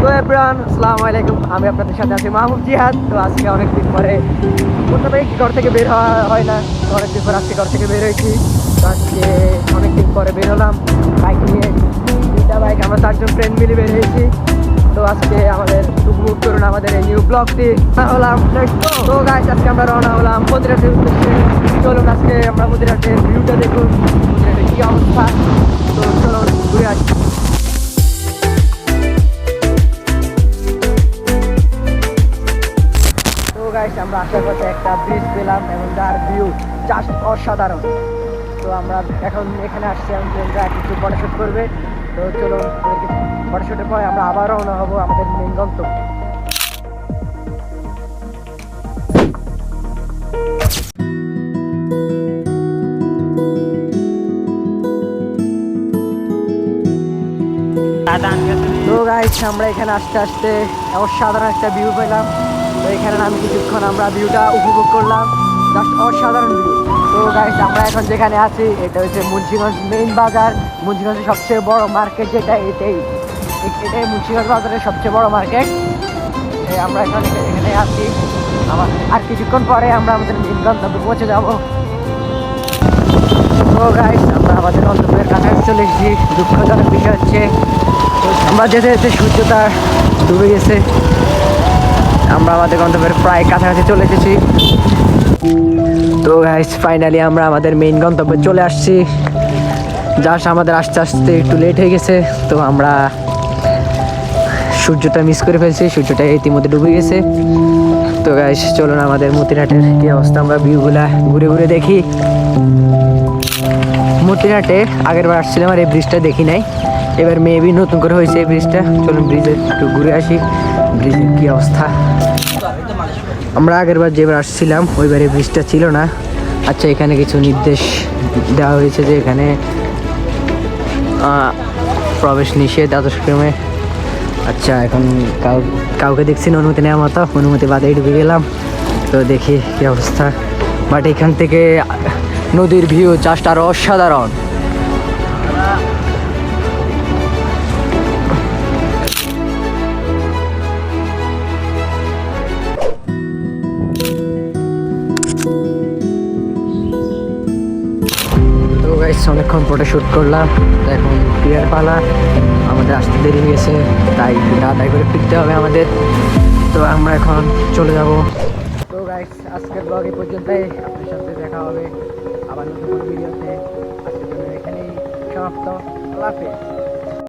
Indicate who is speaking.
Speaker 1: তো এভরিওয়ান, আসসালামু আলাইকুম। আমি আপনাদের সাথে আছি মাহমুদ জিহাদ। তো আজকে অনেকদিন পরে বলতে পারি ঘর থেকে বের হওয়া হয় না, তো অনেকদিন পর আজকে ঘর থেকে বের হয়েছি। তো আজকে অনেকদিন পরে বের হলাম বাইক নিয়ে, দুইটা বাইক, আমরা 4জন ফ্রেন্ড মিলে বের হয়েছি। তো আজকে আমাদের উপভোগ করুন আমাদের এই নিউ ব্লগটি। হলাম তো গাইস, আজকে আমরা রওনা হলাম মদিরাটের উদ্দেশ্যে। চলুন আজকে আমরা মদিরাটের ভিউটা দেখুন, মদিরাটের কি অবস্থা। তো চলুন ঘুরে আসি। আমরা আসার পথে একটা ব্রিজ পেলাম এবং তার ভিউ জাস্ট অসাধারণ। তো আমরা এখন এখানে আসছি, আমরা কিছু ফটোশুট করবে। তো চলো, ফটোশুটের পরে আমরা আবার রওনা হবো আমাদের মেইন গন্তব্য। তো গাইস, আমরা এখানে আসতে আসতে অসাধারণ একটা ভিউ পেলাম। তো এখানে আমি কিছুক্ষণ আমরা ভিউটা উপভোগ করলাম, জাস্ট অসাধারণ ভিউ। তো গাইস, আমরা এখন যেখানে আছি এটা হচ্ছে মুন্সিগঞ্জ মেইন বাজার। মুন্সিগঞ্জের সবচেয়ে বড় মার্কেট যেটা, এটাই মুন্সিগঞ্জ বাজারের সবচেয়ে বড় মার্কেট। আমরা এখন এখানে আছি, আর কিছুক্ষণ পরে আমরা আমাদের মেইন গন্তব্যে পৌঁছে যাব। তো গাইস, আমরা আমাদের গন্তব্যের কাছাকাছি চলে এসেছি। দুঃখজনক বিষয় হচ্ছে আমরা যেতে যেতে সূর্যটা ডুবে গেছে। আমরা আমাদের গন্তব্যের প্রায় কাছাকাছি চলে এসেছি। তো গাইস, ফাইনালি আমরা আমাদের মেইন গন্তব্যে চলে আসছি। জাস্ট আমাদের আস্তে আস্তে একটু লেট হয়ে গেছে, তো আমরা সূর্যটা মিস করে ফেলছি। সূর্যটা ইতিমধ্যে ডুবে গেছে। তো গাইস, চলুন আমাদের মতিরাটের কি অবস্থা আমরা ভিউগুলা ঘুরে ঘুরে দেখি। মতিরাটে আগের বার আসছিলাম আর এই ব্রিজটা দেখি নাই, এবার মেবি নতুন করে হয়েছে এই ব্রিজটা। চলুন ব্রিজে একটু ঘুরে আসি, ব্রিজের কি অবস্থা। আমরা আগের বার যেবার আসছিলাম ওইবার এই ব্রিজটা ছিল না। আচ্ছা, এখানে কিছু নির্দেশ দেওয়া হয়েছে যে এখানে প্রবেশ নিষেধ আদর্শক্রমে। আচ্ছা, এখন কাউকে দেখছি না অনুমতি নেওয়ার মতো, অনুমতি বাদেই ঢুকে গেলাম। তো দেখি কি অবস্থা। বাট এখান থেকে নদীর ভিউ জাস্ট আরো অসাধারণ। তো গাইস, অনেকক্ষণ ফটো শ্যুট করলাম, এখন ক্লিয়ার পালা। আমাদের আসতে দেরি হয়ে গেছে, তাই তাড়াতাড়ি করে ফিরতে হবে আমাদের। তো আমরা এখন চলে যাব। তো গাইস, আজকের ব্লগ এই পর্যন্তই। আপনার সাথে দেখা হবে আবার নতুন ভিডিওতে। আজকের জন্য এখানেই সমাপ্ত। আল্লাহ হাফেজ।